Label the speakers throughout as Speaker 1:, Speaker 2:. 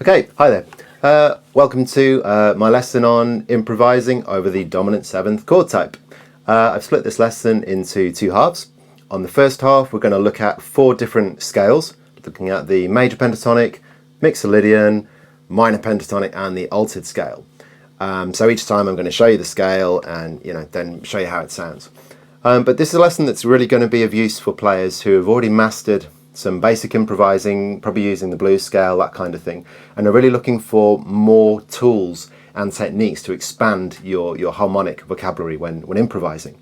Speaker 1: Okay, hi there. Welcome to my lesson on improvising over the dominant seventh chord type. I've split this lesson into two halves. On the first half, we're going to look at 4 different scales, looking at the major pentatonic, mixolydian, minor pentatonic, and the altered scale. So each time I'm going to show you the scale and then show you how it sounds. But this is a lesson that's really going to be of use for players who have already mastered some basic improvising, probably using the blues scale, that kind of thing, and are really looking for more tools and techniques to expand your harmonic vocabulary when improvising.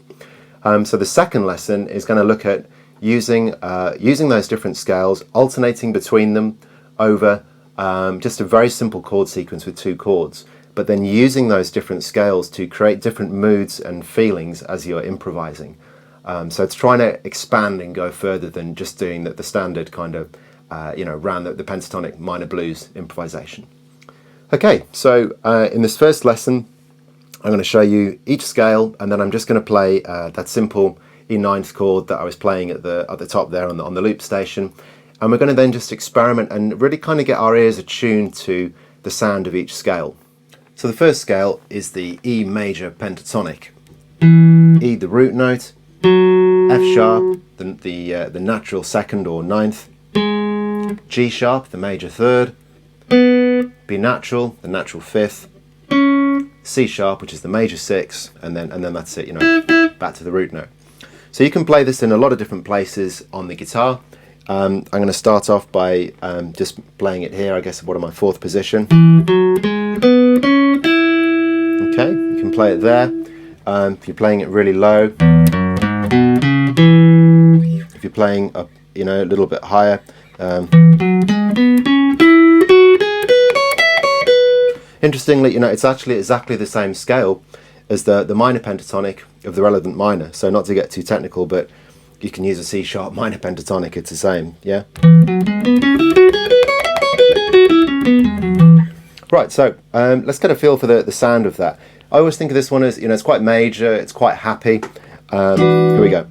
Speaker 1: So the second lesson is going to look at using those different scales, alternating between them over just a very simple chord sequence with 2 chords, but then using those different scales to create different moods and feelings as you're improvising. So it's trying to expand and go further than just doing the standard kind of, around the pentatonic minor blues improvisation. Okay, so in this first lesson, I'm going to show you each scale, and then I'm just going to play that simple E9th chord that I was playing at the top there on the loop station. And we're going to then just experiment and really kind of get our ears attuned to the sound of each scale. So the first scale is the E major pentatonic. E, the root note. F sharp, the natural second or 9th, G sharp, the major 3rd, B natural, the natural 5th, C sharp, which is the major 6th, and then that's it, back to the root note. So you can play this in a lot of different places on the guitar. I'm going to start off by just playing it here, I guess, what am I, 4th position. Okay, you can play it there. If you're playing it really low, if you're playing up, a little bit higher. Interestingly, it's actually exactly the same scale as the minor pentatonic of the relevant minor. So not to get too technical, but you can use a C sharp minor pentatonic. It's the same, yeah. Right. So let's get a feel for the sound of that. I always think of this one as it's quite major. It's quite happy. Here we go.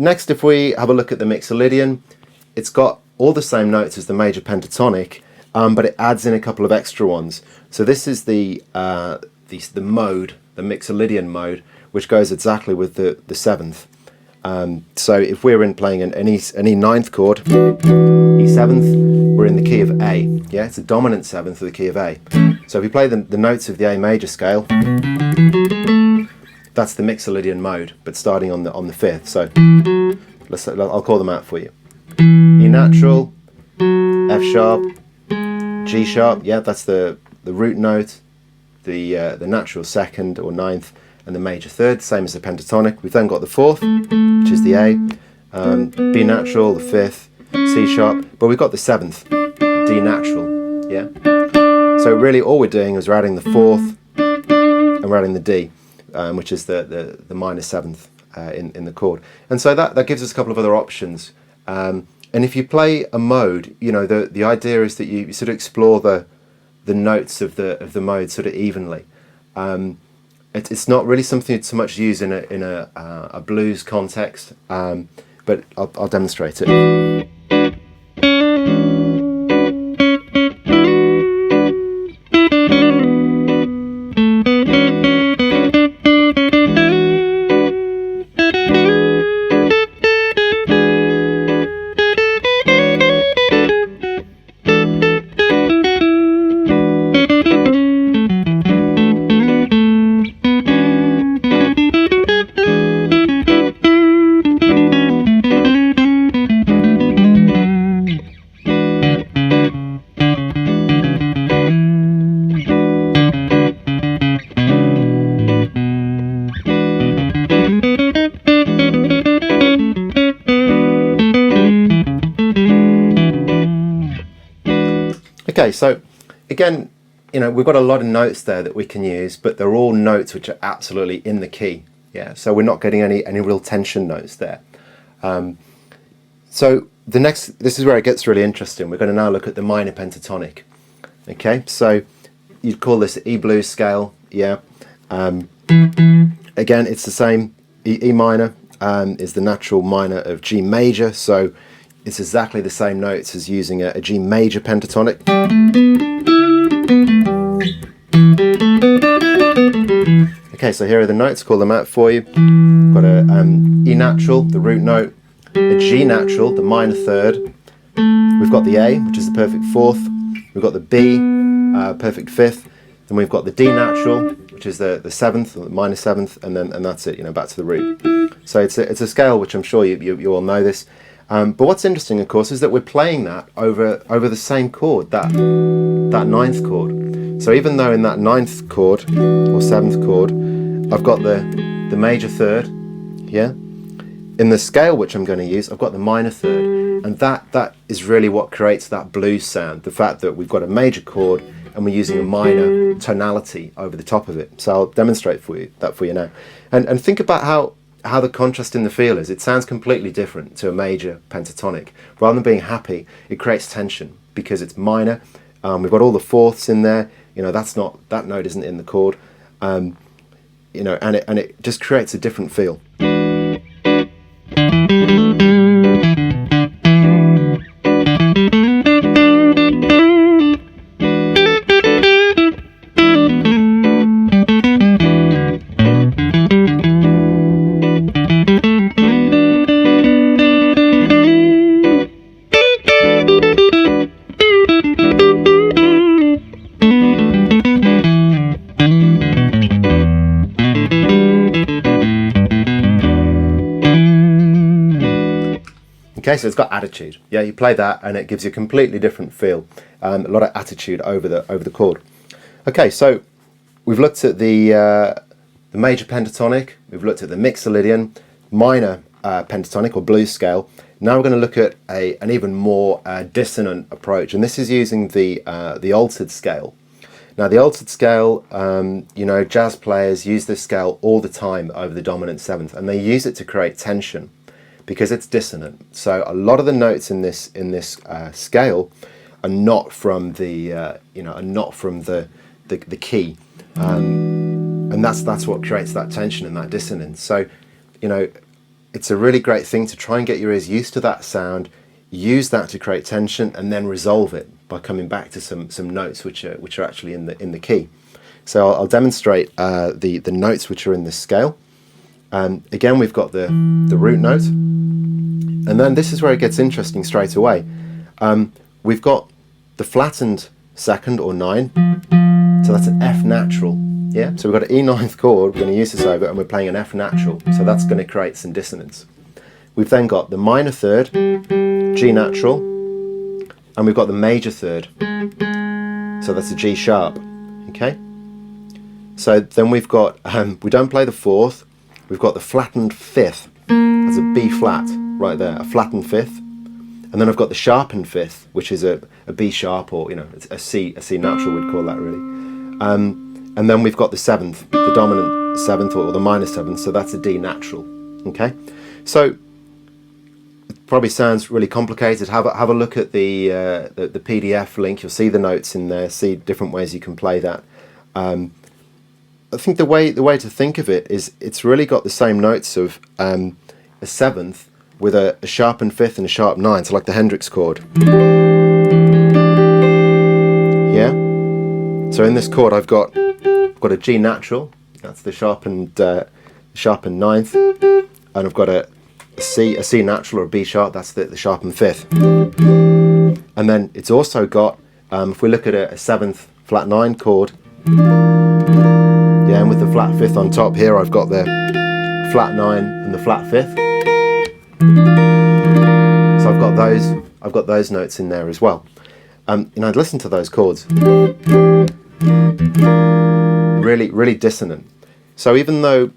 Speaker 1: Next, if we have a look at the mixolydian, it's got all the same notes as the major pentatonic, but it adds in a couple of extra ones. So this is the mode, the mixolydian mode, which goes exactly with the 7th. So if we're playing an E9th chord, E7th, we're in the key of A. Yeah, it's a dominant 7th of the key of A. So if you play the notes of the A major scale, that's the mixolydian mode, but starting on the 5th. So I'll call them out for you. E natural, F sharp, G sharp. Yeah, that's the root note, the natural 2nd or 9th, and the major 3rd, same as the pentatonic. We've then got the 4th, which is the A, B natural, the 5th, C sharp, but we've got the 7th, D natural. Yeah. So really, all we're doing is we're adding the 4th, and we're adding the D. Which is the minor 7th in the chord, and so that gives us a couple of other options. And if you play a mode, the idea is that you sort of explore the notes of the mode sort of evenly. It's not really something so much used in a blues context, but I'll demonstrate it. Okay, so again, we've got a lot of notes there that we can use, but they're all notes which are absolutely in the key. Yeah, so we're not getting any real tension notes there. So this is where it gets really interesting. We're going to now look at the minor pentatonic. Okay, so you'd call this the E blues scale. Yeah. Again, it's the same. E minor is the natural minor of G major, so it's exactly the same notes as using a G major pentatonic. Okay, so here are the notes, call them out for you. We've got a E natural, the root note, a G natural, the minor third. We've got the A, which is the perfect fourth. We've got the B, perfect fifth. Then we've got the D natural, which is the seventh, or the minor seventh, and that's it, back to the root. So it's a scale which I'm sure you all know this. But what's interesting, of course, is that we're playing that over the same chord, that ninth chord. So even though in that ninth chord or seventh chord, I've got the major third, yeah. In the scale which I'm going to use, I've got the minor third, and that is really what creates that blues sound. The fact that we've got a major chord and we're using a minor tonality over the top of it. So I'll demonstrate that for you now, and think about how the contrast in the feel is. It sounds completely different to a major pentatonic. Rather than being happy, it creates tension because it's minor. We've got all the fourths in there. That note isn't in the chord. And it just creates a different feel. Okay, so it's got attitude. Yeah, you play that and it gives you a completely different feel. A lot of attitude over the chord. Okay, so we've looked at the major pentatonic, we've looked at the mixolydian, minor pentatonic or blues scale. Now we're going to look at an even more dissonant approach, and this is using the altered scale. Now the altered scale, jazz players use this scale all the time over the dominant seventh, and they use it to create tension, because it's dissonant. So a lot of the notes in this scale are not from the key, and that's what creates that tension and that dissonance. So it's a really great thing to try and get your ears used to that sound, use that to create tension, and then resolve it by coming back to some notes which are actually in the key. So I'll demonstrate the notes which are in this scale. Again, we've got the root note, and then this is where it gets interesting straight away. We've got the flattened second or 9, so that's an F natural. Yeah, so we've got an E ninth chord, we're going to use this over, and we're playing an F natural, so that's going to create some dissonance. We've then got the minor third, G natural, and we've got the major third, so that's a G sharp. Okay, so then we've got, we don't play the fourth, we've got the flattened fifth, that's a B flat right there, a flattened fifth, and then I've got the sharpened fifth, which is a B sharp, or it's a C natural, we'd call that really. And then we've got the seventh, the dominant seventh or the minor seventh, so that's a D natural. Okay, so it probably sounds really complicated. Have a look at the PDF link. You'll see the notes in there, see different ways you can play that. I think the way to think of it is it's really got the same notes of a seventh with a sharpened fifth and a sharp 9, so like the Hendrix chord. Yeah. So in this chord, I've got a G natural, that's the sharpened ninth, and I've got a C natural or a B sharp, that's the sharpened fifth. And then it's also got, if we look at a seventh flat 9 chord, yeah, and with the flat fifth on top here, I've got the flat 9 and the flat fifth. So I've got those notes in there as well. I'd listen to those chords. Really, really dissonant. So even though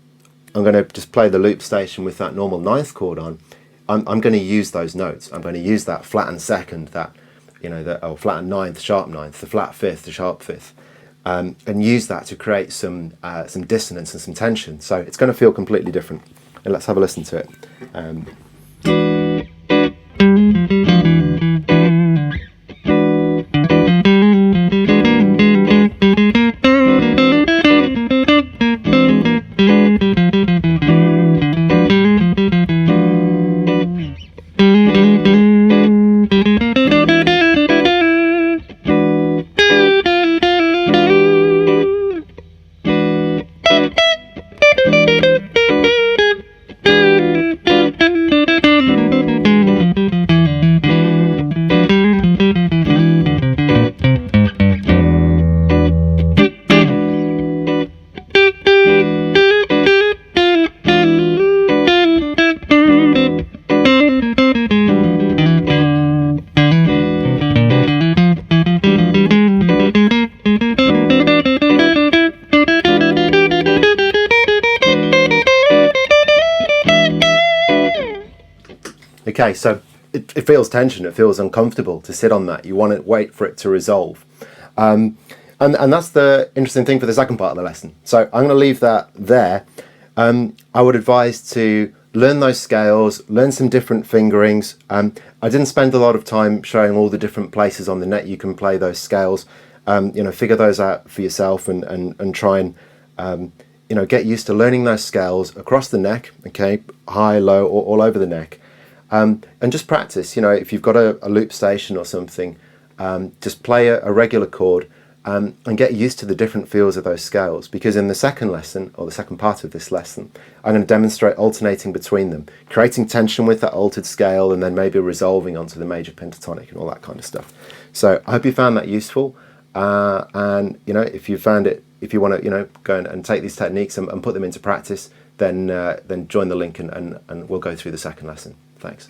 Speaker 1: I'm going to just play the loop station with that normal ninth chord on, I'm going to use those notes. I'm going to use that flattened second, that the flat ninth, sharp ninth, the flat fifth, the sharp fifth, and use that to create some dissonance and some tension. So it's going to feel completely different. And let's have a listen to it. Okay, so it feels tension, it feels uncomfortable to sit on that. You want to wait for it to resolve. And that's the interesting thing for the second part of the lesson. So I'm going to leave that there. I would advise to learn those scales, learn some different fingerings. I didn't spend a lot of time showing all the different places on the net you can play those scales. Figure those out for yourself and try and get used to learning those scales across the neck, okay, high, low, or all over the neck. And just practice, if you've got a loop station or something, just play a regular chord and get used to the different feels of those scales, because in the second lesson, or the second part of this lesson, I'm going to demonstrate alternating between them, creating tension with that altered scale and then maybe resolving onto the major pentatonic and all that kind of stuff. So I hope you found that useful, and if you found it, if you want to go and take these techniques and put them into practice, then join the link and we'll go through the second lesson. Thanks.